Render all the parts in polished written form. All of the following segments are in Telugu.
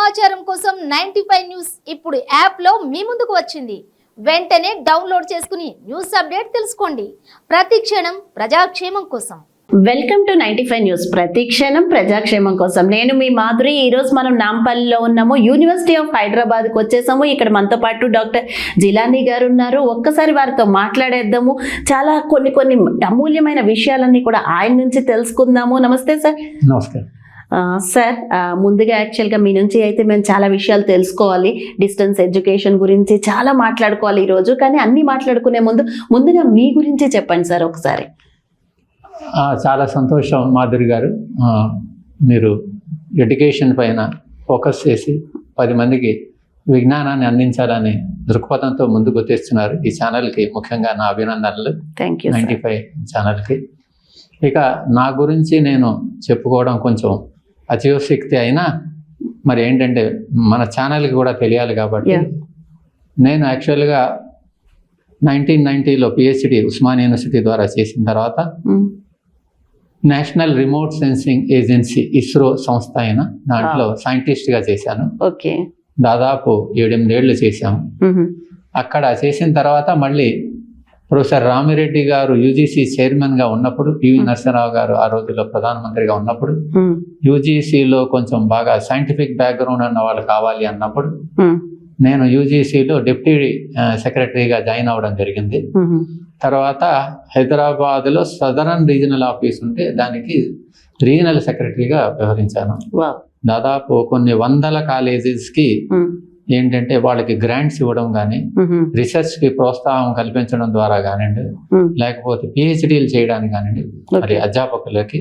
సమాచారం కోసం 95 న్యూస్ ఇప్పుడు యాప్లో మీ ముందుకు వచ్చింది. వెంటనే డౌన్లోడ్ చేసుకుని న్యూస్ అప్డేట్ తెలుసుకోండి. ప్రతి క్షణం ప్రజాక్షేమం కోసం. Welcome to 95 news. ప్రతి క్షణం ప్రజాక్షేమం కోసం. నేను మీ మాధురి. ఈ రోజు మనం నాంపల్లిలో ఉన్నాము. యూనివర్సిటీ ఆఫ్ హైదరాబాద్కి వచ్చేసాము. ఇక్కడ మనతో పాటు డాక్టర్ జిలానీ గారు ఉన్నారు. ఒక్కసారి వారితో మాట్లాడేద్దాము. చాలా కొన్ని అమూల్యమైన విషయాలన్నీ కూడా ఆయన నుంచి తెలుసుకుందాము. నమస్తే సార్. నమస్కారం సార్. ముందుగా యాక్చువల్గా మీ నుంచి అయితే మేము చాలా విషయాలు తెలుసుకోవాలి. డిస్టెన్స్ ఎడ్యుకేషన్ గురించి చాలా మాట్లాడుకోవాలి ఈరోజు. కానీ అన్నీ మాట్లాడుకునే ముందుగా మీ గురించి చెప్పండి సార్ ఒకసారి. చాలా సంతోషం మాధురి గారు, మీరు ఎడ్యుకేషన్ పైన ఫోకస్ చేసి 10 మందికి విజ్ఞానాన్ని అందించాలని దృక్పథంతో ముందుకు తెస్తున్నారు. ఈ ఛానల్కి ముఖ్యంగా నా అభినందనలు. Thank you. 95 ఛానల్కి. ఇక నా గురించి నేను చెప్పుకోవడం కొంచెం అతిశయోక్తి అయినా మరి ఏంటంటే మన ఛానల్కి కూడా తెలియాలి కాబట్టి నేను యాక్చువల్గా 1990లో పిహెచ్డి ఉస్మానియా యూనివర్సిటీ ద్వారా చేసిన తర్వాత national remote sensing agency ISRO సంస్థ అయిన దాంట్లో సైంటిస్ట్గా చేశాను. ఓకే. దాదాపు 7-8 ఏళ్ళు చేశాము. అక్కడ చేసిన తర్వాత మళ్ళీ ప్రొఫెసర్ రామిరెడ్డి గారు యూజీసీ చైర్మన్గా ఉన్నప్పుడు, పివి నరసింహరావు గారు ఆ రోజుల్లో ప్రధానమంత్రిగా ఉన్నప్పుడు, యూజీసీలో కొంచెం బాగా సైంటిఫిక్ బ్యాక్గ్రౌండ్ ఉన్న వాళ్ళు కావాలి అన్నప్పుడు నేను యూజీసీలో డిప్యూటీ సెక్రటరీగా జాయిన్ అవ్వడం జరిగింది. తర్వాత హైదరాబాద్లో సదరన్ రీజనల్ ఆఫీస్ ఉంటే దానికి రీజనల్ సెక్రటరీగా వ్యవహరించాను. దాదాపు కొన్ని 100 కాలేజెస్కి ఏంటంటే వాళ్ళకి గ్రాంట్స్ ఇవ్వడం కానీ, రీసెర్చ్కి ప్రోత్సాహం కల్పించడం ద్వారా కానివ్వండి, లేకపోతే పిహెచ్డీలు చేయడానికి కానివ్వండి, మరి అధ్యాపకులకి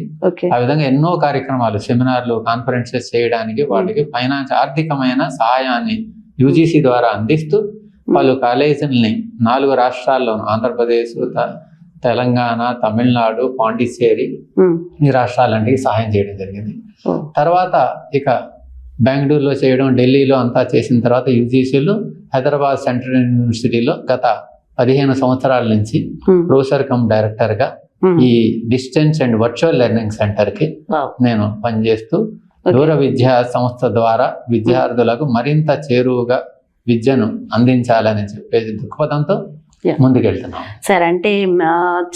ఆ విధంగా ఎన్నో కార్యక్రమాలు, సెమినార్లు, కాన్ఫరెన్సెస్ చేయడానికి వాళ్ళకి ఆర్థికమైన సహాయాన్ని యూజీసీ ద్వారా అందిస్తూ పలు కాలేజీలని 4 రాష్ట్రాల్లోనూ, ఆంధ్రప్రదేశ్, తెలంగాణ, తమిళనాడు, పాండిచ్చేరి ఈ రాష్ట్రాలన్నిటికీ సహాయం చేయడం జరిగింది. తర్వాత ఇక బెంగళూరులో చేయడం, ఢిల్లీలో అంతా చేసిన తర్వాత యూజీసీలో హైదరాబాద్ సెంట్రల్ యూనివర్సిటీలో గత 15 సంవత్సరాల నుంచి ప్రొఫెసర్ కమ్ డైరెక్టర్గా ఈ డిస్టెన్స్ అండ్ వర్చువల్ లెర్నింగ్ సెంటర్కి నేను పనిచేస్తూ దూర విద్యా సంస్థ ద్వారా విద్యార్థులకు మరింత చేరువుగా విద్యను అందించాలని చెప్పేసి దృక్పథంతో ముందుకెళ్తున్నాం సార్. అంటే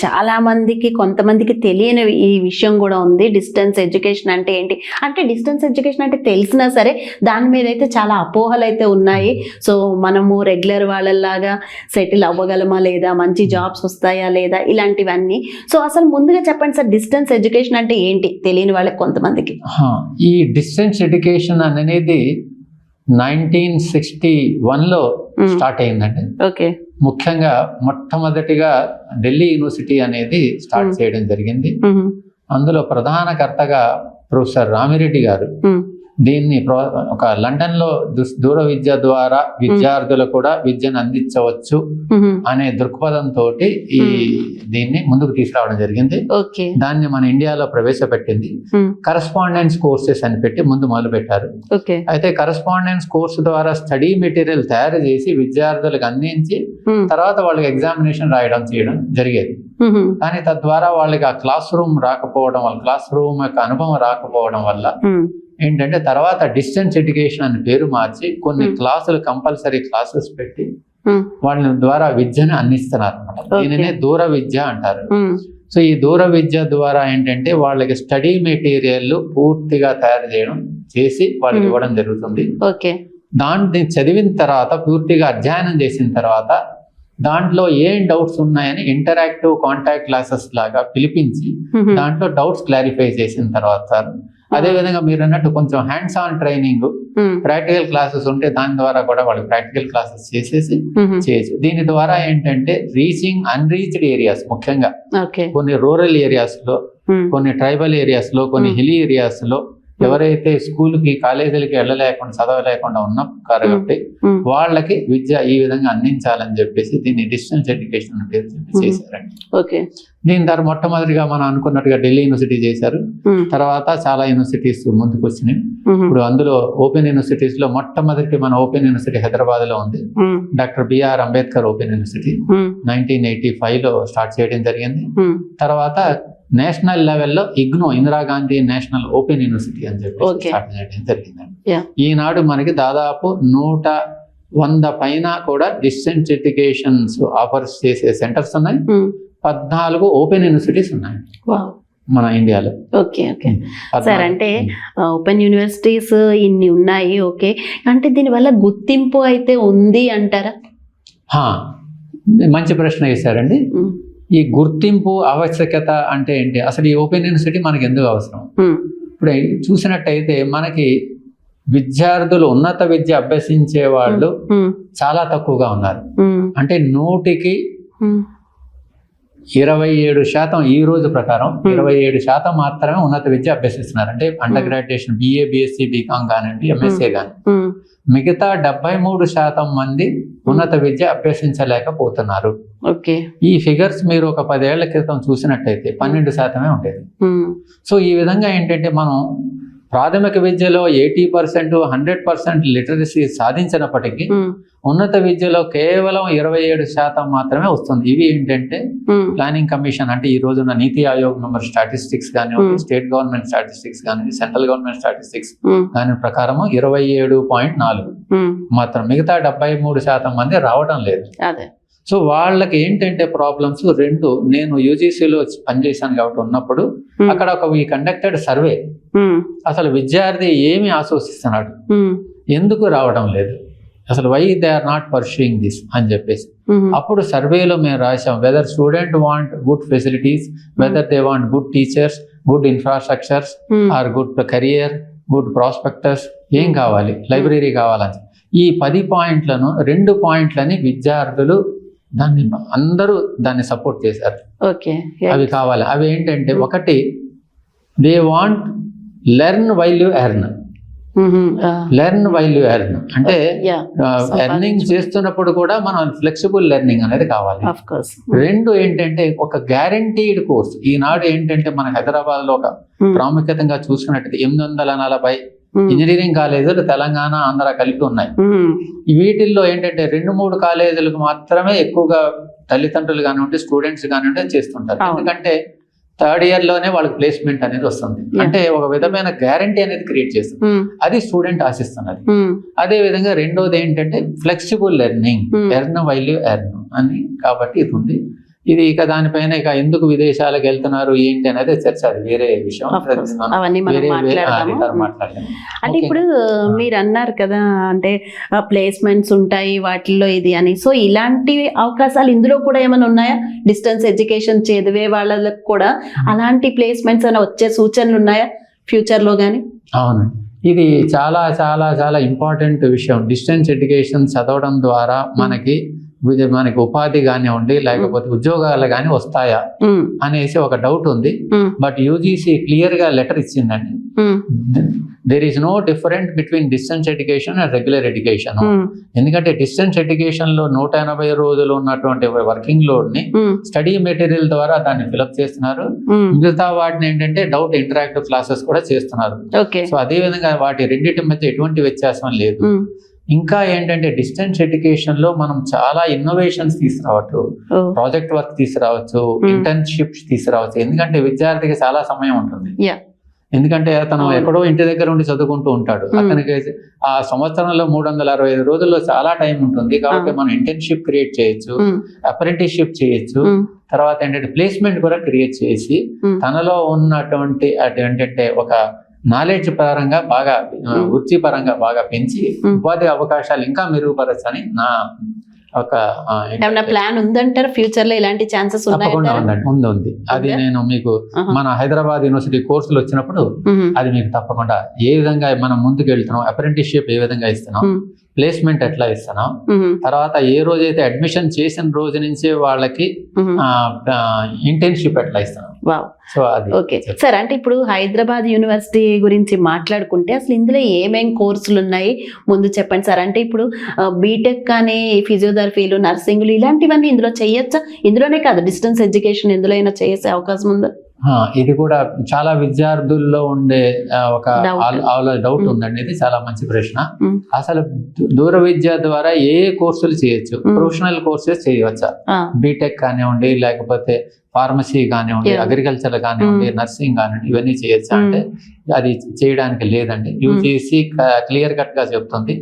చాలా మందికి, కొంతమందికి తెలియని ఈ విషయం కూడా ఉంది. డిస్టెన్స్ ఎడ్యుకేషన్ అంటే ఏంటి అంటే, డిస్టెన్స్ ఎడ్యుకేషన్ అంటే తెలిసినా సరే దాని మీద అయితే చాలా అపోహలు అయితే ఉన్నాయి. సో మనము రెగ్యులర్ వాళ్ళలాగా సెటిల్ అవ్వగలమా లేదా, మంచి జాబ్స్ వస్తాయా లేదా, ఇలాంటివన్నీ. సో అసలు ముందుగా చెప్పండి సార్, డిస్టెన్స్ ఎడ్యుకేషన్ అంటే ఏంటి తెలియని వాళ్ళకి కొంతమందికి. ఈ డిస్టెన్స్ ఎడ్యుకేషన్ అనేది 1961లో స్టార్ట్ అయిందండి. ఓకే. ముఖ్యంగా మొట్టమొదటిగా ఢిల్లీ యూనివర్సిటీ అనేది స్టార్ట్ చేయడం జరిగింది. అందులో ప్రధాన కర్తగా ప్రొఫెసర్ రామిరెడ్డి గారు దీన్ని ఒక లండన్లో దూర విద్య ద్వారా విద్యార్థులు కూడా విద్యను అందించవచ్చు అనే దృక్పథంతో ఈ దీన్ని ముందుకు తీసుకురావడం జరిగింది. దాన్ని మన ఇండియాలో ప్రవేశపెట్టింది. కరస్పాండెన్స్ కోర్సెస్ అని పెట్టి ముందు మొదలు పెట్టారు. అయితే కరస్పాండెన్స్ కోర్సు ద్వారా స్టడీ మెటీరియల్ తయారు చేసి విద్యార్థులకు అందించి తర్వాత వాళ్ళకి ఎగ్జామినేషన్ రాయడం చేయడం జరిగేది. కానీ తద్వారా వాళ్ళకి ఆ క్లాస్ రూమ్ రాకపోవడం వల్ల, క్లాస్ రూమ్ యొక్క అనుభవం రాకపోవడం వల్ల ఏంటంటే తర్వాత డిస్టెన్స్ ఎడ్యుకేషన్ అని పేరు మార్చి కొన్ని క్లాసులు, కంపల్సరీ క్లాసెస్ పెట్టి వాళ్ళ ద్వారా విద్యను అందిస్తున్నారు అన్నమాట. దీనినే దూర విద్య అంటారు. సో ఈ దూర విద్య ద్వారా ఏంటంటే వాళ్ళకి స్టడీ మెటీరియల్ పూర్తిగా తయారు చేయడం చేసి వాళ్ళకి ఇవ్వడం జరుగుతుంది. దాన్ని చదివిన తర్వాత, పూర్తిగా అధ్యయనం చేసిన తర్వాత దాంట్లో ఏం డౌట్స్ ఉన్నాయని ఇంటరాక్టివ్ కాంటాక్ట్ క్లాసెస్ లాగా పిలిపించి దాంట్లో డౌట్స్ క్లారిఫై చేసిన తర్వాత, అదేవిధంగా మీరు అన్నట్టు కొంచెం hands on training, practical classes ఉంటే దాని ద్వారా కూడా వాళ్ళు ప్రాక్టికల్ క్లాసెస్ చేసేసి చేయొచ్చు. దీని ద్వారా ఏంటంటే రీచింగ్ అన్రీచ్డ్ ఏరియాస్, ముఖ్యంగా కొన్ని రూరల్ ఏరియాస్ లో, కొన్ని ట్రైబల్ ఏరియాస్ లో, కొన్ని హిల్ ఏరియాస్ లో ఎవరైతే స్కూల్కి, కాలేజీలకి వెళ్ళలేకుండా, చదవలేకుండా ఉన్నారు కాబట్టి వాళ్ళకి విద్య ఈ విధంగా అందించాలని చెప్పేసి దీన్ని డిస్టెన్స్ ఎడ్యుకేషన్ అని పేరు చేశారండి. దీని ద్వారా మొట్టమొదటిగా మనం అనుకున్నట్టుగా ఢిల్లీ యూనివర్సిటీ చేశారు. తర్వాత చాలా యూనివర్సిటీస్ ముందుకు వచ్చినాయి. ఇప్పుడు అందులో ఓపెన్ యూనివర్సిటీస్ లో మొట్టమొదటి మన ఓపెన్ యూనివర్సిటీ హైదరాబాద్ లో ఉంది. Doctor BR Ambedkar open university 1985లో start చేయడం జరిగింది. తర్వాత నేషనల్ లెవెల్లో IGNOU Indira Gandhi national open university అని చెప్పి Okay. స్టార్ట్ చేయడం జరిగిందండి. Yeah. ఈనాడు మనకి దాదాపు 100 పైన కూడా డిస్టెన్స్ ఎడ్యుకేషన్స్ ఆఫర్స్ చేసే సెంటర్స్ ఉన్నాయి. 14 ఓపెన్ యూనివర్సిటీస్ ఉన్నాయి వావ్. మన ఇండియాలో. ఓకే ఓకే సార్, అంటే ఓపెన్ యూనివర్సిటీస్ ఇన్ని ఉన్నాయి, ఓకే, అంటే దీనివల్ల గుర్తింపు అయితే ఉంది అంటారా? మంచి ప్రశ్న వేశారండి. ఈ గుర్తింపు ఆవశ్యకత అంటే ఏంటి, అసలు ఈ ఓపెన్ యూనివర్సిటీ మనకి ఎందుకు అవసరం? ఇప్పుడు చూసినట్టయితే మనకి విద్యార్థులు ఉన్నత విద్య అభ్యసించే వాళ్ళు చాలా తక్కువగా ఉన్నారు. అంటే 100కి 27% ఈ రోజు ప్రకారం 27% మాత్రమే ఉన్నత విద్య అభ్యసిస్తున్నారు. అంటే under graduation BA BSc BCom కానివ్వండి, MSc కానీ. మిగతా 73% మంది ఉన్నత విద్య అభ్యసించలేకపోతున్నారు. ఓకే, ఈ ఫిగర్స్ మీరు ఒక 10 ఏళ్ల క్రితం చూసినట్టయితే 12% ఉండేది. సో ఈ విధంగా ఏంటంటే మనం ప్రాథమిక విద్యలో 80% 100% లిటరసీ సాధించినప్పటికీ ఉన్నత విద్యలో కేవలం 27% మాత్రమే వస్తుంది. ఇవి ఏంటంటే ప్లానింగ్ కమిషన్ అంటే ఈ రోజున నీతి ఆయోగ్ నంబర్ స్టాటిస్టిక్స్ కానివ్వండి, స్టేట్ గవర్నమెంట్ స్టాటిస్టిక్స్ కానీ, సెంట్రల్ గవర్నమెంట్ స్టాటిస్టిక్స్ దాని ప్రకారం 27.4 మాత్రం. మిగతా 73% మంది రావడం లేదు. సో వాళ్ళకి ఏంటంటే ప్రాబ్లమ్స్ 2. నేను UGCలో పనిచేశాను కాబట్టి ఉన్నప్పుడు అక్కడ ఒక కండక్టెడ్ సర్వే, అసలు విద్యార్థి ఏమి ఆశోసిస్తున్నాడు, ఎందుకు రావడం లేదు, అసలు why they are not pursuing this అని చెప్పేసి. అప్పుడు సర్వేలో మేము రాసాం, whether student want good facilities, whether they want good teachers, good infrastructures or good career, good prospectus, ఏం కావాలి, లైబ్రరీ కావాలని. ఈ 10 పాయింట్లను 2 పాయింట్లని విద్యార్థులు అందరూ దాన్ని సపోర్ట్ చేశారు. అవి కావాలి. అవి ఏంటంటే, ఒకటి they want learn while you earn. Learn while you earn అంటే ఎర్నింగ్ చేస్తున్నప్పుడు కూడా మనం ఫ్లెక్సిబుల్ లెర్నింగ్ అనేది కావాలి. 2 ఏంటంటే ఒక గ్యారంటీడ్ కోర్స్. ఈనాడు ఏంటంటే మన హైదరాబాద్ లో ఒక ప్రాముఖ్యతంగా చూసుకున్నట్టు 840 ఇంజనీరింగ్ కాలేజీలు తెలంగాణ ఆంధ్ర కలిపి ఉన్నాయి. వీటిల్లో ఏంటంటే 2-3 కాలేజీలకు మాత్రమే ఎక్కువగా తల్లిదండ్రులు కానివ్వండి, స్టూడెంట్స్ కానివ్వండి చేస్తుంటారు. ఎందుకంటే 3rd year లోనే వాళ్ళకి ప్లేస్మెంట్ అనేది వస్తుంది. అంటే ఒక విధమైన గ్యారంటీ అనేది క్రియేట్ చేస్తుంది. అది స్టూడెంట్ ఆశిస్తున్నది. అదే విధంగా 2వది ఏంటంటే flexible learning, earn while you earn అని. కాబట్టి ఇది ఉంది. ఇది ఇక దానిపైన ఇక ఎందుకు విదేశాలకు వెళ్తున్నారు ఏంటి అనేది చర్చ, అది వేరే విషయం. అంటే ఇప్పుడు మీరు అన్నారు కదా, అంటే ప్లేస్మెంట్స్ ఉంటాయి వాటిల్లో ఇది అని. సో ఇలాంటి అవకాశాలు ఇందులో కూడా ఏమైనా ఉన్నాయా? డిస్టెన్స్ ఎడ్యుకేషన్ చదివే వాళ్ళకి కూడా అలాంటి ప్లేస్మెంట్స్ అని వచ్చే సూచనలు ఉన్నాయా ఫ్యూచర్ లో గానీ? అవునండి, ఇది చాలా చాలా చాలా ఇంపార్టెంట్ విషయం. డిస్టెన్స్ ఎడ్యుకేషన్ చదవడం ద్వారా మనకి ఉపాధి కానివ్వండి, లేకపోతే ఉద్యోగాలు కానీ వస్తాయా అనేసి ఒక డౌట్ ఉంది. బట్ UGC క్లియర్ గా లెటర్ ఇచ్చిందండి. There is no different between distance education and regular education. ఎందుకంటే డిస్టెన్స్ ఎడ్యుకేషన్ లో 180 రోజులు ఉన్నటువంటి వర్కింగ్ లోడ్ ని స్టడీ మెటీరియల్ ద్వారా దాన్ని ఫిలప్ చేస్తున్నారు. మిగతా వాటిని ఏంటంటే డౌట్ ఇంటరాక్టివ్ క్లాసెస్ కూడా చేస్తున్నారు. సో అదే విధంగా వాటి రెండింటి మధ్య ఎటువంటి వ్యత్యాసం లేదు. ఇంకా ఏంటంటే డిస్టెన్స్ ఎడ్యుకేషన్ లో మనం చాలా ఇన్నోవేషన్స్ తీసుకురావచ్చు, ప్రాజెక్ట్ వర్క్ తీసుకురావచ్చు, ఇంటర్న్షిప్స్ తీసుకురావచ్చు. ఎందుకంటే విద్యార్థికి చాలా సమయం ఉంటుంది. ఎందుకంటే అతను ఎక్కడో ఇంటి దగ్గర ఉండి చదువుకుంటూ ఉంటాడు. అతనికి ఆ సంవత్సరంలో 365 రోజుల్లో చాలా టైం ఉంటుంది. కాబట్టి మనం ఇంటర్న్షిప్ క్రియేట్ చేయొచ్చు, అప్రెంటిస్షిప్ చేయొచ్చు. తర్వాత ఏంటంటే ప్లేస్మెంట్ కూడా క్రియేట్ చేసి తనలో ఉన్నటువంటి ఏంటంటే ఒక నాలెడ్జ్ పరంగా బాగా, వృత్తిపరంగా బాగా పెంచి ఉపాధి అవకాశాలు ఇంకా మెరుగుపరచని నా ఒక ప్లాన్ ఉందంటారు. ఫ్యూచర్ లో ఇలాంటి ఛాన్సెస్ తప్పకుండా ఉంది. అది నేను మీకు మన హైదరాబాద్ యూనివర్సిటీ కోర్సులు వచ్చినప్పుడు అది మీకు తప్పకుండా ఏ విధంగా మనం ముందుకు వెళ్తున్నాం, అప్రెంటిస్షిప్ ఏ విధంగా ఇస్తున్నాం, ప్లేస్మెంట్ ఎట్లా ఇస్తున్నాం, తర్వాత ఏ రోజైతే అడ్మిషన్ చేసిన రోజు నుంచే వాళ్ళకి ఇంటర్న్షిప్ ఎట్లా ఇస్తున్నాం. సో అది ఓకే సార్, అంటే ఇప్పుడు హైదరాబాద్ యూనివర్సిటీ గురించి మాట్లాడుకుంటే అసలు ఇందులో ఏమేం కోర్సులు ఉన్నాయి ముందు చెప్పండి సార్. అంటే ఇప్పుడు బీటెక్ కానీ ఫిజియోథెరపీలు, నర్సింగ్లు ఇలాంటివన్నీ ఇందులో చేయొచ్చా? ఇందులోనే కాదు, డిస్టెన్స్ ఎడ్యుకేషన్ ఎందులో అయినా చేసే అవకాశం ఉందా? ఇది కూడా చాలా విద్యార్థుల్లో ఉండే ఒక డౌట్ ఉందండి. ఇది చాలా మంచి ప్రశ్న. అసలు దూర విద్య ద్వారా ఏ కోర్సులు చేయొచ్చు? ప్రొఫెషనల్ కోర్సెస్ చేయవచ్చా? బీటెక్ కానివ్వండి, లేకపోతే ఫార్మసీ కానివ్వండి, Yeah. అగ్రికల్చర్ కానివ్వండి, నర్సింగ్ కానివ్వండి, ఇవన్నీ చేయొచ్చా అంటే అది చేయడానికి లేదండి. యూజీసీ క్లియర్ కట్ గా చెప్తుంది,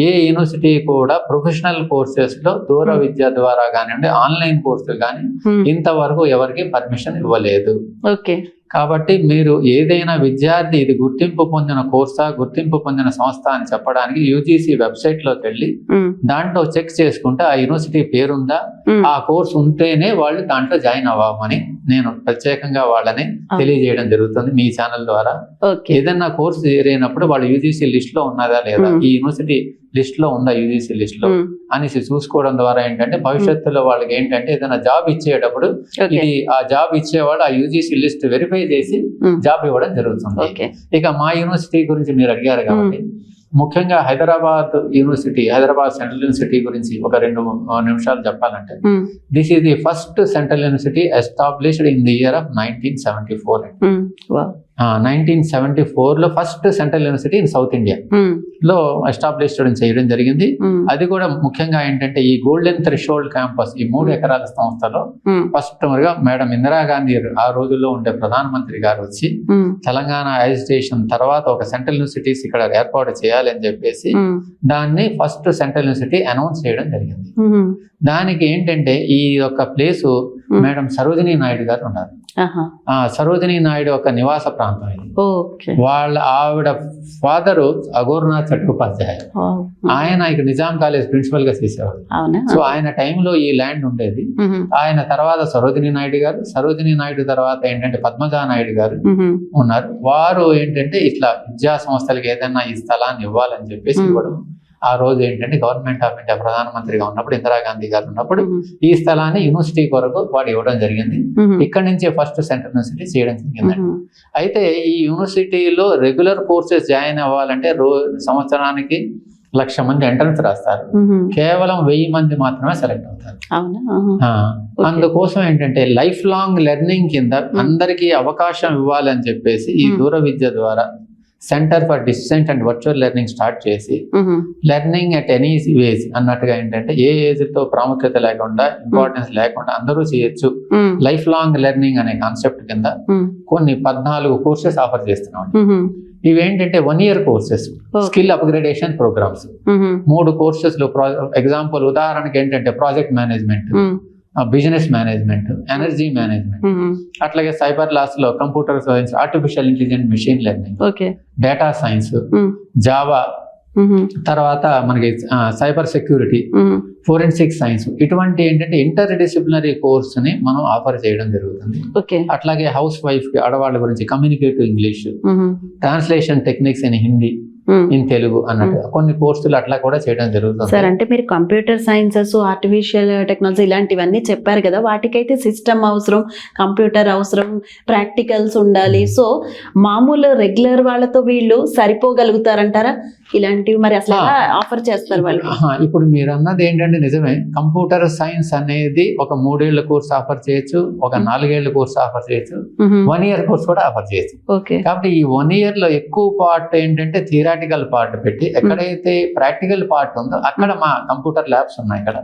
ఏ యూనివర్సిటీ కూడా ప్రొఫెషనల్ కోర్సెస్ లో దూర విద్య ద్వారా కానివ్వండి, ఆన్లైన్ కోర్సులు కానీ ఇంతవరకు ఎవరికి పర్మిషన్ ఇవ్వలేదు. ఓకే. కాబట్టి మీరు ఏదైనా విద్యార్థి ఇది గుర్తింపు పొందిన కోర్సా, గుర్తింపు పొందిన సంస్థ అని చెప్పడానికి యూజీసీ వెబ్సైట్ లోకి వెళ్ళి దాంట్లో చెక్ చేసుకుంటే ఆ యూనివర్సిటీ పేరుందా, ఆ కోర్స్ ఉంటేనే వాళ్ళు దాంట్లో జాయిన్ అవ్వమని నేను ప్రత్యేకంగా వాళ్ళని తెలియజేయడం జరుగుతుంది మీ ఛానల్ ద్వారా. ఏదైనా కోర్సు చేరినప్పుడు వాళ్ళు యూజీసీ లిస్ట్ లో ఉన్నదా లేదా, ఈ యూనివర్సిటీ లిస్ట్ లో ఉందా యూజీసీ లిస్ట్ లో అనేసి చూసుకోవడం ద్వారా ఏంటంటే భవిష్యత్తులో వాళ్ళకి ఏంటంటే ఏదైనా జాబ్ ఇచ్చేటప్పుడు ఇది ఆ జాబ్ ఇచ్చేవాడు ఆ యూజీసీ లిస్ట్ వెరిఫై చేసి జాబ్ ఇవ్వడం జరుగుతుంది. ఇక మా యూనివర్సిటీ గురించి మీరు అడిగారు కాబట్టి ముఖ్యంగా Hyderabad university, Hyderabad central university గురించి ఒక 2 నిమిషాలు చెప్పాలంటే, this is the first central university established in the year of 1974. 1974 లో first central university in south India లో ఎస్టాబ్లిష్డ్ చేయడం జరిగింది. అది కూడా ముఖ్యంగా ఏంటంటే ఈ గోల్డెన్ థ్రెషోల్డ్ క్యాంపస్, ఈ 3 ఎకరాల సంస్థలో ఫస్ట్ గా మేడం ఇందిరాగాంధీ ఆ రోజుల్లో ఉండే ప్రధానమంత్రి గారు వచ్చి తెలంగాణ అజిటేషన్ తర్వాత ఒక సెంట్రల్ యూనివర్సిటీస్ ఇక్కడ ఏర్పాటు చేయాలి అని చెప్పేసి దాన్ని ఫస్ట్ సెంట్రల్ యూనివర్సిటీ అనౌన్స్ చేయడం జరిగింది. దానికి ఏంటంటే ఈ యొక్క ప్లేసు మేడం సరోజినీ నాయుడు గారు ఉన్నారు. సరోజినీ నాయుడు ఒక నివాస ప్రాంతం ఇది. వాళ్ళ ఆవిడ ఫాదరు అఘోరనాథ్ చట్టోపాధ్యాయ, ఆయన ఇక్కడ నిజాం కాలేజ్ ప్రిన్సిపల్ గా చేసేవాడు. సో ఆయన టైంలో ఈ ల్యాండ్ ఉండేది. ఆయన తర్వాత సరోజినీ నాయుడు గారు, సరోజినీ నాయుడు తర్వాత ఏంటంటే పద్మజా నాయుడు గారు ఉన్నారు. వారు ఏంటంటే ఇట్లా విద్యా సంస్థలకు ఏదైనా ఈ స్థలాన్ని ఇవ్వాలని చెప్పేసి ఇవ్వడం. ఆ రోజు ఏంటంటే గవర్నమెంట్ ఆఫ్ ఇండియా ప్రధానమంత్రిగా ఉన్నప్పుడు ఇందిరాగాంధీ గారు ఉన్నప్పుడు ఈ స్థలాన్ని యూనివర్సిటీ కొరకు వాడు ఇవ్వడం జరిగింది. ఇక్కడ నుంచే ఫస్ట్ సెంట్రల్ యూనివర్సిటీ చేయడం జరిగిందండి. అయితే ఈ యూనివర్సిటీలో రెగ్యులర్ కోర్సెస్ జాయిన్ అవ్వాలంటే సంవత్సరానికి 1,00,000 మంది ఎంట్రన్స్ రాస్తారు, కేవలం 1000 మంది మాత్రమే సెలెక్ట్ అవుతారు. అందుకోసం ఏంటంటే లైఫ్ లాంగ్ లెర్నింగ్ కింద అందరికీ అవకాశం ఇవ్వాలని చెప్పేసి ఈ దూర విద్య ద్వారా centre for distant and virtual learning start చేసి లెర్నింగ్ అట్ ఎనీ ఏజ్ అన్నట్టుగా ఏంటంటే ఏ ఏజ్ తో ప్రాముఖ్యత లేకుండా, ఇంపార్టెన్స్ లేకుండా అందరూ చేయొచ్చు లైఫ్ లాంగ్ లెర్నింగ్ అనే కాన్సెప్ట్ కింద కొన్ని 14 కోర్సెస్ ఆఫర్ చేస్తున్నాం. ఇవేంటంటే 1 year courses, skill upgradation programs. 3 courses లో ఎగ్జాంపుల్ ఉదాహరణకి ఏంటంటే project management, business management, energy management, అట్లాగే సైబర్ లాస్ లో computer science, artificial intelligence, machine learning, data science, Java, తర్వాత మనకి సైబర్ సెక్యూరిటీ, ఫోరెన్సిక్ సైన్స్, ఇటువంటి ఏంటంటే ఇంటర్ డిసిప్లినరీ కోర్స్ ని మనం ఆఫర్ చేయడం జరుగుతుంది. అట్లాగే హౌస్ వైఫ్ కి ఆడవాళ్ళ గురించి communicative English, translation techniques in Hindi, in Telugu అన్నట్టు కొన్ని కోర్సులు అట్లా కూడా చేయడం జరుగుతుంది. సార్ అంటే మీరు కంప్యూటర్ సైన్సెస్, ఆర్టిఫిషియల్ టెక్నాలజీ ఇలాంటివన్నీ చెప్పారు కదా, వాటికైతే సిస్టమ్ అవసరం, కంప్యూటర్ అవసరం, ప్రాక్టికల్స్ ఉండాలి. సో మామూలు రెగ్యులర్ వాళ్ళతో వీళ్ళు సరిపోగలుగుతారంటారా? ఇలాంటివి మరి అసలు ఆఫర్ చేస్తారు వాళ్ళు? ఇప్పుడు మీరు అన్నది ఏంటంటే నిజమే, కంప్యూటర్ సైన్స్ అనేది ఒక 3 ఏళ్ల కోర్స్ ఆఫర్ చేయొచ్చు, ఒక 4 ఏళ్ల కోర్స్ ఆఫర్ చేయొచ్చు, 1 year కోర్స్ కూడా ఆఫర్ చేయొచ్చు. కాబట్టి ఈ 1 year లో ఎక్కువ పార్ట్ ఏంటంటే థియరాటికల్ పార్ట్ పెట్టి, ఎక్కడైతే ప్రాక్టికల్ పార్ట్ ఉందో అక్కడ మా కంప్యూటర్ ల్యాబ్స్ ఉన్నాయి. ఇక్కడ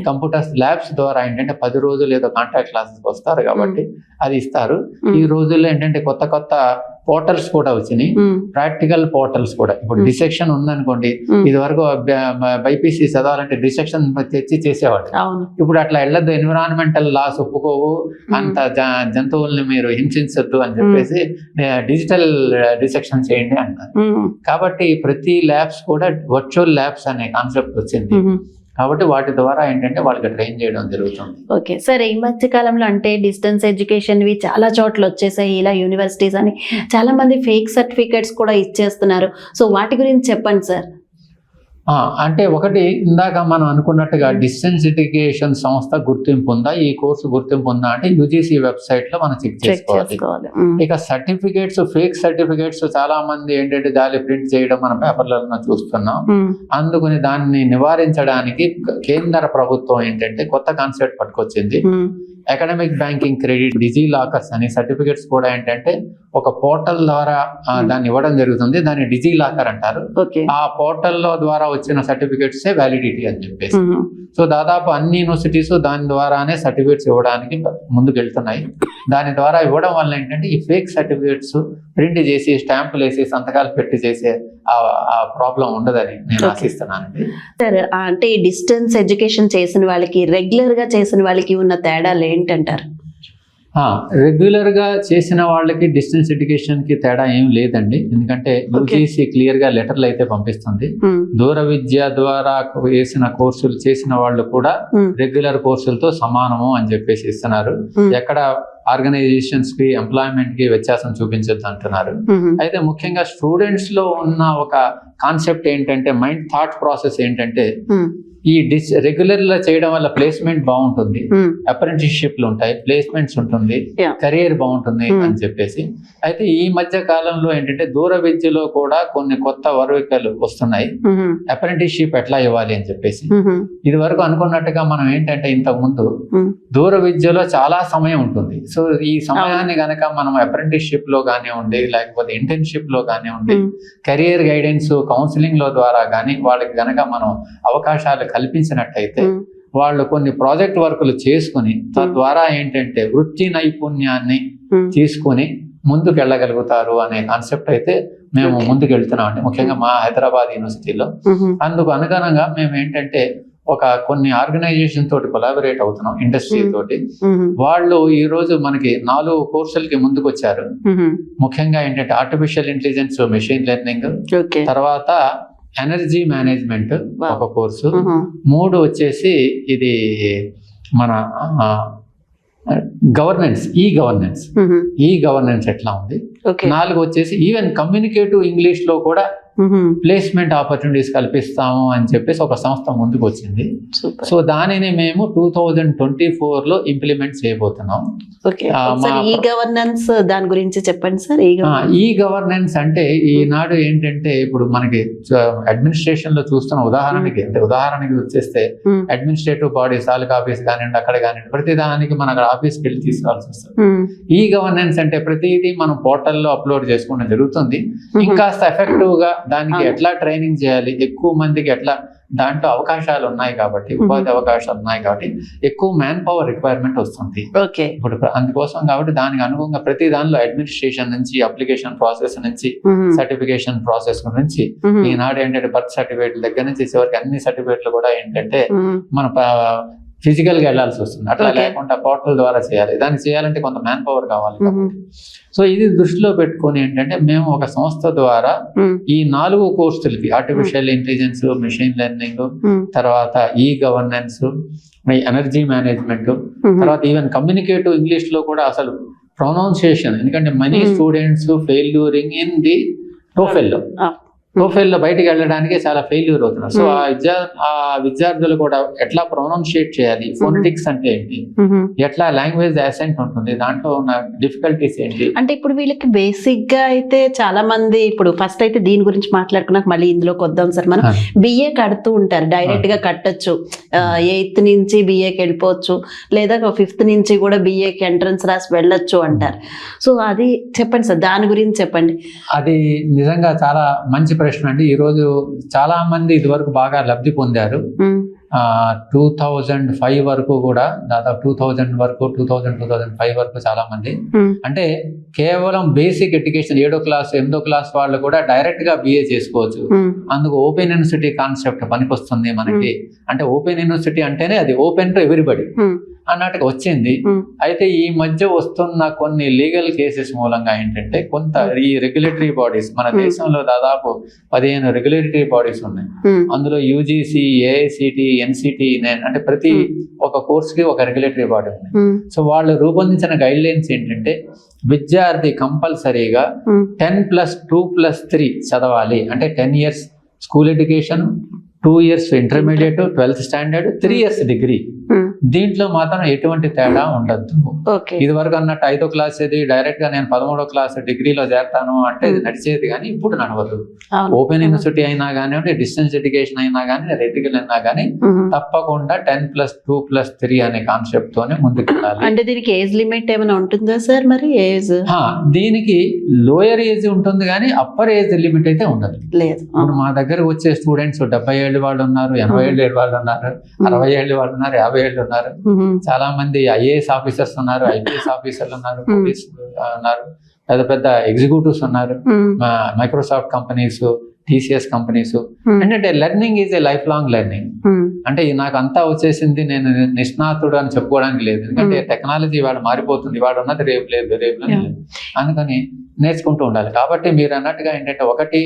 కంప్యూటర్ ల్యాబ్స్ ద్వారా ఏంటంటే 10 రోజులు ఏదో కాంటాక్ట్ క్లాసెస్ వస్తారు కాబట్టి అది ఇస్తారు. ఈ రోజుల్లో ఏంటంటే కొత్త కొత్త పోర్టల్స్ కూడా వచ్చినాయి, ప్రాక్టికల్ పోర్టల్స్ కూడా. ఇప్పుడు డిసెక్షన్ ఉందనుకోండి, ఇది వరకు బైపీసీ చదవాలంటే డిసెక్షన్ తెచ్చి చేసేవాడు. ఇప్పుడు అట్లా వెళ్ళొద్దు, ఎన్విరాన్మెంటల్ లాస్ ఒప్పుకోవు, అంత జంతువుల్ని మీరు హింసించొద్దు అని చెప్పేసి డిజిటల్ డిసెక్షన్ చేయండి అంటారు. కాబట్టి ప్రతి ల్యాబ్స్ కూడా వర్చువల్ ల్యాబ్స్ అనే కాన్సెప్ట్ వచ్చింది. కాబట్టి వాటి ద్వారా ఏంటంటే వాళ్ళకి ట్రైన్ చేయడం జరుగుతుంది. ఓకే సార్, ఈ మధ్య కాలంలో అంటే డిస్టెన్స్ ఎడ్యుకేషన్ చాలా చోట్ల వచ్చేసాయి, ఇలా యూనివర్సిటీస్ అని చాలా మంది ఫేక్ సర్టిఫికేట్స్ కూడా ఇచ్చేస్తున్నారు. సో వాటి గురించి చెప్పండి సార్. అంటే ఒకటి ఇందాక మనం అనుకున్నట్టుగా డిస్టెన్స్ ఎడ్యుకేషన్ సంస్థ గుర్తింపు ఉందా, ఈ కోర్సు గుర్తింపు ఉందా అంటే యూజీసీ వెబ్సైట్ లో మనం చెక్ చేసుకోవాలి. ఇక సర్టిఫికేట్స్, ఫేక్ సర్టిఫికేట్స్ చాలా మంది ఏంటంటే జాలి ప్రింట్ చేయడం మన పేపర్లలో చూస్తున్నాం. అందుకని దాన్ని నివారించడానికి కేంద్ర ప్రభుత్వం ఏంటంటే కొత్త కాన్సెప్ట్ పట్టుకొచ్చింది. Academic banking credit, digi lockers అని సర్టిఫికేట్స్ కూడా ఏంటంటే ఒక పోర్టల్ ద్వారా దాన్ని ఇవ్వడం జరుగుతుంది. దాన్ని డిజీ లాకర్ అంటారు. ఆ పోర్టల్లో ద్వారా వచ్చిన సర్టిఫికేట్సే వ్యాలిడిటీ అని చెప్పేసి. సో దాదాపు అన్ని యూనివర్సిటీస్ దాని ద్వారానే సర్టిఫికేట్స్ ఇవ్వడానికి ముందుకు వెళ్తున్నాయి. దాని ద్వారా ఇవ్వడం వల్ల ఏంటంటే ఈ ఫేక్ సర్టిఫికేట్స్ ప్రింట్ చేసి స్టాంపులు వేసి సంతకాలు పెట్టి చేసే ఆ ప్రాబ్లం ఉండదని నేను ఆశిస్తున్నానండి. సార్, అంటే ఈ డిస్టెన్స్ ఎడ్యుకేషన్ చేసిన వాళ్ళకి రెగ్యులర్ గా చేసిన వాళ్ళకి ఉన్న తేడాలు ఏంటంటారు? రెగ్యులర్ గా చేసిన వాళ్ళకి డిస్టెన్స్ ఎడ్యుకేషన్ కి తేడా ఏం లేదండి. ఎందుకంటే యూజీసీ క్లియర్ గా లెటర్లు అయితే పంపిస్తుంది. దూర విద్య ద్వారా వేసిన కోర్సులు చేసిన వాళ్ళు కూడా రెగ్యులర్ కోర్సులతో సమానము అని చెప్పేసి ఇస్తున్నారు. ఎక్కడ ఆర్గనైజేషన్స్ కి ఎంప్లాయ్మెంట్ కి వ్యత్యాసం చూపించొద్దు అంటున్నారు. అయితే ముఖ్యంగా స్టూడెంట్స్ లో ఉన్న ఒక కాన్సెప్ట్ ఏంటంటే, మైండ్ థాట్ ప్రాసెస్ ఏంటంటే, ఈ రెగ్యులర్ గా చేయడం వల్ల ప్లేస్మెంట్ బాగుంటుంది, అప్రెంటిస్షిప్లు ఉంటాయి, ప్లేస్మెంట్స్ ఉంటుంది, కెరియర్ బాగుంటుంది అని చెప్పేసి. అయితే ఈ మధ్య కాలంలో ఏంటంటే దూర విద్యలో కూడా కొన్ని కొత్త వర్వికలు వస్తున్నాయి. అప్రెంటిస్షిప్ ఎట్లా ఇవ్వాలి అని చెప్పేసి. ఇది వరకు అనుకున్నట్టుగా మనం ఏంటంటే ఇంతకు ముందు దూర విద్యలో చాలా సమయం ఉంటుంది. సో ఈ సమయాన్ని గనక మనం అప్రెంటిస్షిప్ లో కానివ్వండి, లేకపోతే ఇంటర్న్షిప్ లో కానివ్వండి, కెరియర్ గైడెన్స్ కౌన్సిలింగ్ లో ద్వారా కానీ వాళ్ళకి గనక మనం అవకాశాలు కల్పించినట్టయితే వాళ్ళు కొన్ని ప్రాజెక్ట్ వర్కులు చేసుకుని తద్వారా ఏంటంటే వృత్తి నైపుణ్యాన్ని తీసుకుని ముందుకు వెళ్ళగలుగుతారు అనే కాన్సెప్ట్ అయితే మేము ముందుకు వెళ్తున్నాం అండి, ముఖ్యంగా మా హైదరాబాద్ యూనివర్సిటీలో. అందుకు అనుగుణంగా మేము ఏంటంటే కొన్ని ఆర్గనైజేషన్ తోటి కొలాబరేట్ అవుతున్నాం, ఇండస్ట్రీ తోటి. వాళ్ళు ఈ రోజు మనకి 4 కోర్సులకి ముందుకు వచ్చారు. ముఖ్యంగా ఏంటంటే ఆర్టిఫిషియల్ ఇంటెలిజెన్స్, మెషిన్ లెర్నింగ్, తర్వాత ఎనర్జీ మేనేజ్మెంట్ ఒక కోర్సు, 3 వచ్చేసి ఇది మన గవర్నెన్స్, ఈ గవర్నెన్స్ ఎట్లా ఉంది, 4 వచ్చేసి ఈవెన్ కమ్యూనికేటివ్ ఇంగ్లీష్ లో కూడా ప్లేస్మెంట్ ఆపర్చునిటీస్ కల్పిస్తాము అని చెప్పేసి ఒక సంస్థ ముందుకు వచ్చింది. సో దానిని మేము 2024 లో ఇంప్లిమెంట్ చేయబోతున్నాం. ఈ గవర్నెన్స్ దాని గురించి చెప్పండి సార్. ఈ గవర్నెన్స్ అంటే ఈనాడు ఏంటంటే ఇప్పుడు మనకి అడ్మినిస్ట్రేషన్ లో చూస్తున్న ఉదాహరణకి వచ్చేస్తే అడ్మినిస్ట్రేటివ్ బాడీస్, తాలూకా ఆఫీస్ కానివ్వండి, అక్కడ కానివ్వండి, ప్రతి దానికి మనం అక్కడ ఆఫీస్కి వెళ్ళి తీసుకోవాల్సి వస్తుంది. ఈ గవర్నెన్స్ అంటే ప్రతిదీ మనం పోర్టల్లో అప్లోడ్ చేసుకోవడం జరుగుతుంది. ఇంకాస్త ఎఫెక్టివ్ గా దానికి ఎట్లా ట్రైనింగ్ చేయాలి, ఎక్కువ మందికి ఎట్లా, దాంట్లో అవకాశాలు ఉన్నాయి కాబట్టి, ఉపాధి అవకాశాలు ఉన్నాయి కాబట్టి ఎక్కువ మ్యాన్ పవర్ రిక్వైర్మెంట్ వస్తుంది ఇప్పుడు అందుకోసం. కాబట్టి దానికి అనుగుణంగా ప్రతి దానిలో అడ్మినిస్ట్రేషన్ నుంచి, అప్లికేషన్ ప్రాసెస్ నుంచి, సర్టిఫికేషన్ ప్రాసెస్ నుంచి, ఈనాడు ఏంటంటే బర్త్ సర్టిఫికేట్ దగ్గర నుంచి చివరికి అన్ని సర్టిఫికేట్లు కూడా ఏంటంటే మన ఫిజికల్ గా వెళ్లాల్సి వస్తుంది. అట్లా లేకుండా పోర్టల్ ద్వారా చేయాలి. దాన్ని చేయాలంటే కొంత మ్యాన్ పవర్ కావాలి కాబట్టి. సో ఇది దృష్టిలో పెట్టుకొని ఏంటంటే మేము ఒక సంస్థ ద్వారా ఈ 4 కోర్సులకి, ఆర్టిఫిషియల్ ఇంటెలిజెన్స్, మెషిన్ లెర్నింగ్, తర్వాత ఈ గవర్నెన్స్, ఎనర్జీ మేనేజ్మెంట్, తర్వాత ఈవెన్ కమ్యూనికేటివ్ ఇంగ్లీష్ లో కూడా అసలు ప్రొనౌన్సియేషన్, ఎందుకంటే many students failuring in the TOEFL లో బయటికి వెళ్ళడానికి చాలా ఫెయిల్యూర్ అవుతున్నారు. సో ఆ విద్యార్థులు కూడా ఎట్లా ప్రొనౌన్షియేట్ చేయాలి, ఫోనెటిక్స్ అంటే ఏంటి, ఎట్లా లాంగ్వేజ్ అసెంట్ ఉంటుంది, దాంట్లో ఉన్న డిఫికల్టీస్ ఏంటి. అంటే ఇప్పుడు వీళ్ళకి బేసిక్ గా అయితే చాలా మంది ఇప్పుడు ఫస్ట్ అయితే దీని గురించి మాట్లాడుకున్నాక మళ్ళీ ఇందులోకి వద్దాం సార్. మనం బిఏ కడుతూ ఉంటారు, డైరెక్ట్ గా కట్టొచ్చు, 8th నుంచి బిఏకి వెళ్ళిపోవచ్చు, లేదా 5th నుంచి కూడా బిఏకి ఎంట్రన్స్ రాసి వెళ్ళొచ్చు అంటారు. సో అది చెప్పండి సార్, దాని గురించి చెప్పండి. అది నిజంగా చాలా మంచి ప్రశ్న అండి. ఈ రోజు చాలా మంది ఇదివరకు బాగా లబ్ధి పొందారు. 2005 వరకు కూడా, దాదాపు 2000 వరకు, 2005 వరకు చాలా మంది అంటే కేవలం బేసిక్ ఎడ్యుకేషన్ 7వ క్లాస్ 8వ క్లాస్ వాళ్ళు కూడా డైరెక్ట్ గా బిఏ చేసుకోవచ్చు. అందుకు ఓపెన్ యూనివర్సిటీ కాన్సెప్ట్ పనికొస్తుంది మనకి. అంటే ఓపెన్ యూనివర్సిటీ అంటేనే అది ఓపెన్ టు ఎవ్రీబడి అన్నట్టుగా వచ్చింది. అయితే ఈ మధ్య వస్తున్న కొన్ని లీగల్ కేసెస్ మూలంగా ఏంటంటే కొంత ఈ రెగ్యులేటరీ బాడీస్, మన దేశంలో దాదాపు 15 రెగ్యులేటరీ బాడీస్ ఉన్నాయి. అందులో యూజీసీ, ఏఐసిటి, ఎన్సిటి, అంటే ప్రతి ఒక కోర్సుకి ఒక రెగ్యులేటరీ బాడీ ఉంది. సో వాళ్ళు రూపొందించిన గైడ్ లైన్స్ ఏంటంటే విద్యార్థి కంపల్సరీగా 10+2+3 చదవాలి. అంటే 10 years school education, 2 years intermediate, 12th standard, 3 years degree. దీంట్లో మాత్రం ఎటువంటి తేడా ఉండద్దు. ఓకే. ఇది వరకు అన్నట్టు 5వ క్లాస్ ఇది డైరెక్ట్ గా నేను 13వ క్లాస్ డిగ్రీలో చేరతాను అంటే ఇది నడిచేది, కానీ ఇప్పుడు నడవదు. ఓపెన్ యూనివర్సిటీ అయినా కానివ్వండి, డిస్టెన్స్ ఎడ్యుకేషన్ అయినా కానీ, రెగ్యులర్ అయినా కానీ తప్పకుండా 10+2+3 అనే కాన్సెప్ట్ తోనే ముందుకు వెళ్ళాలి. అంటే దీనికి ఏజ్ లిమిట్ ఏమైనా ఉంటుందా సార్? మరి ఏజ్ దీనికి లోయర్ ఏజ్ ఉంటుంది కానీ అప్పర్ ఏజ్ లిమిట్ అయితే ఉండదు. లేదు. ఇప్పుడు మా దగ్గర వచ్చే స్టూడెంట్స్ 70 ఏళ్ళు వాళ్ళు ఉన్నారు, 80 ఏళ్ళు వాళ్ళు ఉన్నారు, 60 ఏళ్ళు వాళ్ళు ఉన్నారు, 50 ఏళ్ళు ఉన్నారు. చాలా మంది ఐఏఎస్ ఆఫీసర్స్ ఉన్నారు, ఐపీఎస్ ఆఫీసర్లు ఉన్నారు, పోలీస్ ఉన్నారు, పెద్ద పెద్ద ఎగ్జిక్యూటివ్స్ ఉన్నారు, మైక్రోసాఫ్ట్ కంపెనీస్, టీసీఎస్ కంపెనీస్. అంటే learning is a life long learning. అంటే నాకు అంతా వచ్చేసింది, నేను నిష్ణాతుడు అని చెప్పుకోవడానికి లేదు. ఎందుకంటే టెక్నాలజీ వాడు మారిపోతుంది, వాడు ఉన్నది రేపు లేదు, రేపు లేదు. అందుకని నేర్చుకుంటూ ఉండాలి. కాబట్టి మీరు అన్నట్టుగా ఏంటంటే ఒకటి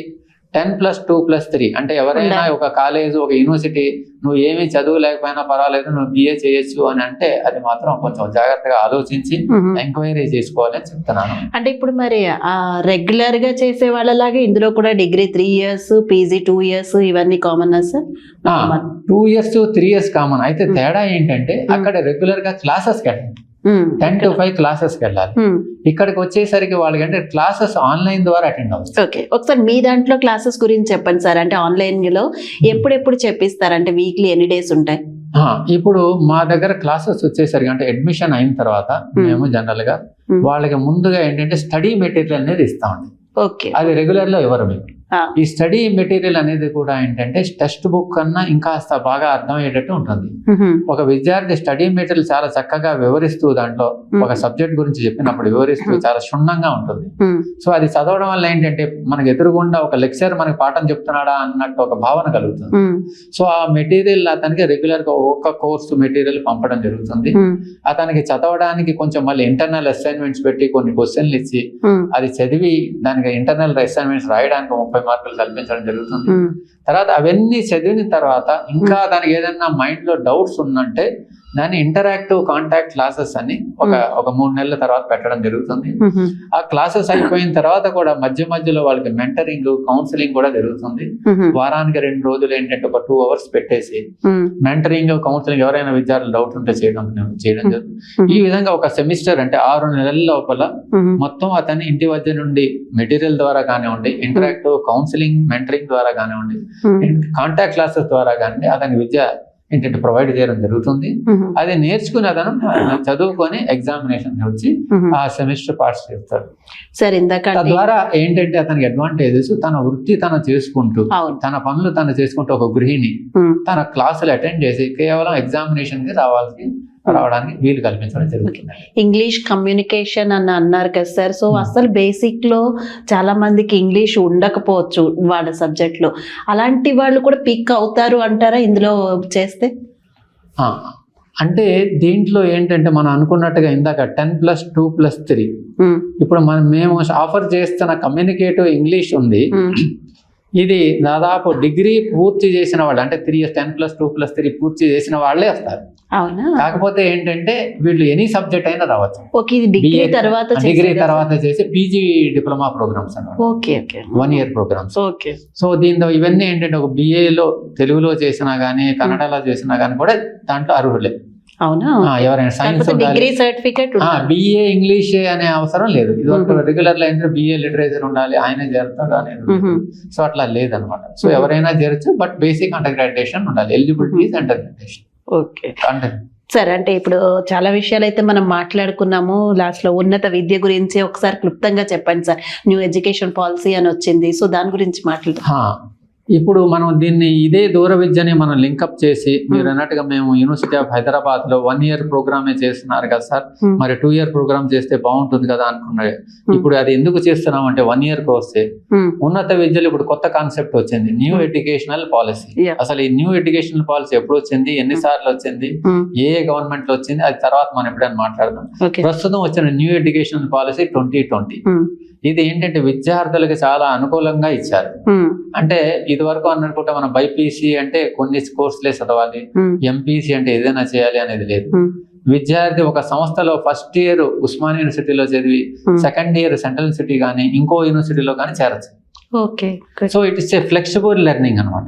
10+2+3 అంటే ఎవరైనా ఒక కాలేజ్, ఒక యూనివర్సిటీ నువ్వు ఏమీ చదువు లేకపోయినా పర్వాలేదు నువ్వు BA చేయొచ్చు అని అంటే అది మాత్రం కొంచెం జాగ్రత్తగా ఆలోచించి ఎంక్వైరీ చేసుకోవాలని చెప్తున్నాను. అంటే ఇప్పుడు మరి రెగ్యులర్ గా చేసే వాళ్ళలాగే ఇందులో కూడా డిగ్రీ 3 years, PG 2 years ఇవన్నీ common sir? 2 years 3 years common. అయితే తేడా ఏంటంటే అక్కడ రెగ్యులర్ గా క్లాసెస్ కెళ్ళండి, 10 to 5 క్లాసెస్కి వెళ్ళాలి. ఇక్కడికి వచ్చేసరికి వాళ్ళకి అంటే క్లాసెస్ ఆన్లైన్ ద్వారా అటెండ్ అవుతుంది. ఓకే. ఒకసారి మీ దాంట్లో క్లాసెస్ గురించి చెప్పండి సార్. అంటే ఆన్లైన్ లో ఎప్పుడెప్పుడు చెప్పిస్తారు? అంటే వీక్లీ ఎన్ని డేస్ ఉంటాయి? ఇప్పుడు మా దగ్గర క్లాసెస్ వచ్చేసరికి అంటే అడ్మిషన్ అయిన తర్వాత మేము జనరల్ గా వాళ్ళకి ముందుగా ఏంటంటే స్టడీ మెటీరియల్ అనేది ఇస్తామండి. ఓకే. అది రెగ్యులర్ లో ఎవరు మీకు ఈ స్టడీ మెటీరియల్ అనేది కూడా ఏంటంటే టెక్స్ట్ బుక్ కన్నా ఇంకాస్త బాగా అర్థమయ్యేటట్టు ఉంటుంది. ఒక విద్యార్థి స్టడీ మెటీరియల్ చాలా చక్కగా వివరిస్తూ దాంట్లో ఒక సబ్జెక్ట్ గురించి చెప్పినప్పుడు వివరిస్తూ చాలా క్షుణ్ణంగా ఉంటుంది. సో అది చదవడం వల్ల ఏంటంటే మనకు ఎదురుగుండా ఒక లెక్చర్ మనకి పాఠం చెప్తున్నాడా అన్నట్టు ఒక భావన కలుగుతుంది. సో ఆ మెటీరియల్ అతనికి రెగ్యులర్ గా ఒక్క కోర్సు మెటీరియల్ పంపడం జరుగుతుంది. అతనికి చదవడానికి కొంచెం మళ్ళీ ఇంటర్నల్ అసైన్మెంట్స్ పెట్టి కొన్ని క్వశ్చన్లు ఇచ్చి అది చదివి దానికి ఇంటర్నల్ అసైన్మెంట్స్ రాయడానికి 30 మార్కులు కల్పించడం జరుగుతుంది. తర్వాత అవన్నీ చదివిన తర్వాత ఇంకా దానికి ఏదైనా మైండ్ లో డౌట్స్ ఉన్నంటే దాన్ని ఇంటరాక్టివ్ కాంటాక్ట్ క్లాసెస్ అని ఒక 3 నెలల తర్వాత పెట్టడం జరుగుతుంది. ఆ క్లాసెస్ అయిపోయిన తర్వాత కూడా మధ్య మధ్యలో వాళ్ళకి మెంటరింగ్, కౌన్సిలింగ్ కూడా జరుగుతుంది. వారానికి 2 రోజులు ఏంటంటే ఒక 2 hours పెట్టేసి మెంటరింగ్, కౌన్సిలింగ్ ఎవరైనా విద్యార్థులు డౌట్ ఉంటే చేయడం జరుగుతుంది. ఈ విధంగా ఒక సెమిస్టర్ అంటే 6 నెలల లోపల మొత్తం అతన్ని ఇంటి వద్ద నుండి మెటీరియల్ ద్వారా కానివ్వండి, ఇంటరాక్టివ్ కౌన్సిలింగ్, మెంటరింగ్ ద్వారా కానివ్వండి, కాంటాక్ట్ క్లాసెస్ ద్వారా కానివ్వండి అతని విద్య ఏంటంటే ప్రొవైడ్ చేయడం జరుగుతుంది. అది నేర్చుకుని అతను చదువుకొని ఎగ్జామినేషన్ వచ్చి ఆ సెమిస్టర్ పాస్ చేస్తాడు. తద్వారా ఏంటంటే అతనికి అడ్వాంటేజెస్ తన వృత్తి తను చేసుకుంటూ, తన పనులు తను చేసుకుంటూ ఒక గృహిణి తన క్లాసులు అటెండ్ చేసి కేవలం ఎగ్జామినేషన్ కి రావడానికి వీలు కల్పించడం జరుగుతుంది. ఇంగ్లీష్ కమ్యూనికేషన్ అని అన్నారు కదా సార్. సో అసలు బేసిక్ లో చాలా మందికి ఇంగ్లీష్ ఉండకపోవచ్చు వాళ్ళ సబ్జెక్ట్ లో. అలాంటి వాళ్ళు కూడా పిక్ అవుతారు అంటారా ఇందులో చేస్తే? అంటే దీంట్లో ఏంటంటే మనం అనుకున్నట్టుగా ఇందాక 10+2+3 ఇప్పుడు మేము ఆఫర్ చేస్తున్న కమ్యూనికేటివ్ ఇంగ్లీష్ ఉంది. ఇది దాదాపు డిగ్రీ పూర్తి చేసిన వాళ్ళు అంటే 3 years 10+2+3 పూర్తి చేసిన వాళ్ళే వస్తారు. కాకపోతే ఏంటంటే వీళ్ళు ఎనీ సబ్జెక్ట్ అయినా రావచ్చు. డిగ్రీ తర్వాత చేసి పీజీ డిప్లొమా ప్రోగ్రామ్స్ అన్నమాట, 1 year ప్రోగ్రామ్స్. సో దీంతో ఇవన్నీ ఏంటంటే ఒక BAలో తెలుగులో చేసినా గానీ, కన్నడలో చేసినా గానీ కూడా దాంట్లో అర్హులే. ఎవరైనా సైన్స్ BA ఇంగ్లీష్ అనే అవసరం లేదు. ఇది రెగ్యులర్ లైన్ BA లిటరేచర్ ఉండాలి, ఆయనే చేరుతాడు అనేది. సో అట్లా లేదనమాట. సో ఎవరైనా చేరచ్చు, బట్ బేసిక్ అండర్ గ్రాడ్యుయేషన్ ఉండాలి. Eligibility is under graduation. సరే, అంటే ఇప్పుడు చాలా విషయాలు అయితే మనం మాట్లాడుకున్నాము. లాస్ట్ లో ఉన్నత విద్య గురించి ఒకసారి క్లుప్తంగా చెప్పండి సార్. న్యూ ఎడ్యుకేషన్ పాలసీ అని వచ్చింది, సో దాని గురించి మాట్లాడుతాం. ఇప్పుడు మనం దీన్ని ఇదే దూర విద్యని మనం లింకప్ చేసి మీరు అన్నట్టుగా మేము యూనివర్సిటీ ఆఫ్ హైదరాబాద్ లో 1 year ప్రోగ్రామే చేస్తున్నారు కదా సార్, మరి 2 year ప్రోగ్రామ్ చేస్తే బాగుంటుంది కదా అనుకున్నాడు. ఇప్పుడు అది ఎందుకు చేస్తున్నాం అంటే 1 year కోర్సే ఉన్నత విద్యలో ఇప్పుడు కొత్త కాన్సెప్ట్ వచ్చింది, న్యూ ఎడ్యుకేషనల్ పాలసీ. అసలు ఈ న్యూ ఎడ్యుకేషనల్ పాలసీ ఎప్పుడు వచ్చింది, ఎన్నిసార్లు వచ్చింది, ఏ గవర్నమెంట్ లో వచ్చింది, అది తర్వాత మనం ఎప్పుడైనా మాట్లాడదాం. ప్రస్తుతం వచ్చిన న్యూ ఎడ్యుకేషనల్ పాలసీ 2020. ఇది ఏంటంటే విద్యార్థులకి చాలా అనుకూలంగా ఇచ్చారు. అంటే ఇది వరకు అనుకుంటే మనం బైపీసీ అంటే కొన్ని కోర్సులే చదవాలి, ఎంపీసీ అంటే ఏదైనా చేయాలి అనేది లేదు. విద్యార్థి ఒక సంస్థలో ఫస్ట్ ఇయర్ ఉస్మానియా యూనివర్సిటీలో చదివి 2nd year సెంట్రల్ యూనివర్సిటీ కానీ ఇంకో యూనివర్సిటీలో కానీ చేరచ్చు. Okay. So it is a flexible learning అనమాట.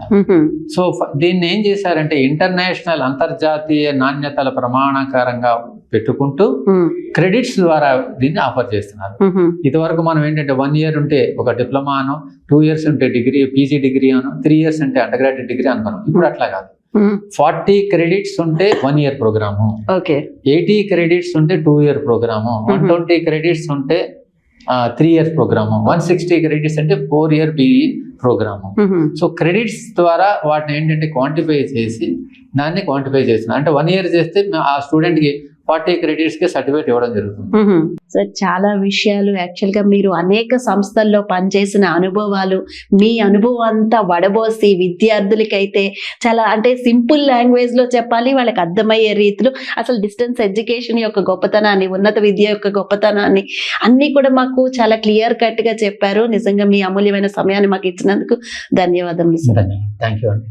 సో దీన్ని ఏం చేశారంటే ఇంటర్నేషనల్ అంతర్జాతీయ నాణ్యతల ప్రమాణాకారంగా పెట్టుకుంటూ క్రెడిట్స్ ద్వారా దీన్ని ఆఫర్ చేస్తున్నారు. ఇదివరకు మనం ఏంటంటే 1 year ఉంటే ఒక డిప్లొమాను, 2 years ఉంటే డిగ్రీ, పీజీ డిగ్రీ అను, 3 years ఉంటే అండర్ గ్రాడ్యుయేట్ డిగ్రీ అనుకున్నాం. ఇప్పుడు అట్లా కాదు. 40 credits ఉంటే 1 year ప్రోగ్రాము, ఓకే. 80 credits ఉంటే 2 year ప్రోగ్రాము, 120 credits ఉంటే 3 years ప్రోగ్రాము, 160 credits అంటే 4 year BE program. So credits ద్వారా వాటిని ఏంటంటే క్వాంటిఫై చేసి దాన్ని క్వాంటిఫై చేస్తున్నారు. అంటే 1 year చేస్తే ఆ స్టూడెంట్కి 40 credits కి సర్టిఫికేట్ ఇవ్వడం జరుగుతుంది. సార్, చాలా విషయాలు యాక్చువల్ గా మీరు అనేక సంస్థల్లో పనిచేసిన అనుభవాలు, మీ అనుభవం అంతా వడబోసి విద్యార్థులకైతే చాలా అంటే సింపుల్ లాంగ్వేజ్ లో చెప్పాలి, వాళ్ళకి అర్థమయ్యే రీతిలో అసలు డిస్టెన్స్ ఎడ్యుకేషన్ యొక్క గొప్పతనాన్ని, ఉన్నత విద్య యొక్క గొప్పతనాన్ని అన్ని కూడా మాకు చాలా క్లియర్ కట్ గా చెప్పారు. నిజంగా మీ అమూల్యమైన సమయాన్ని మాకు ఇచ్చినందుకు ధన్యవాదములు సార్. థ్యాంక్ యూ అండి.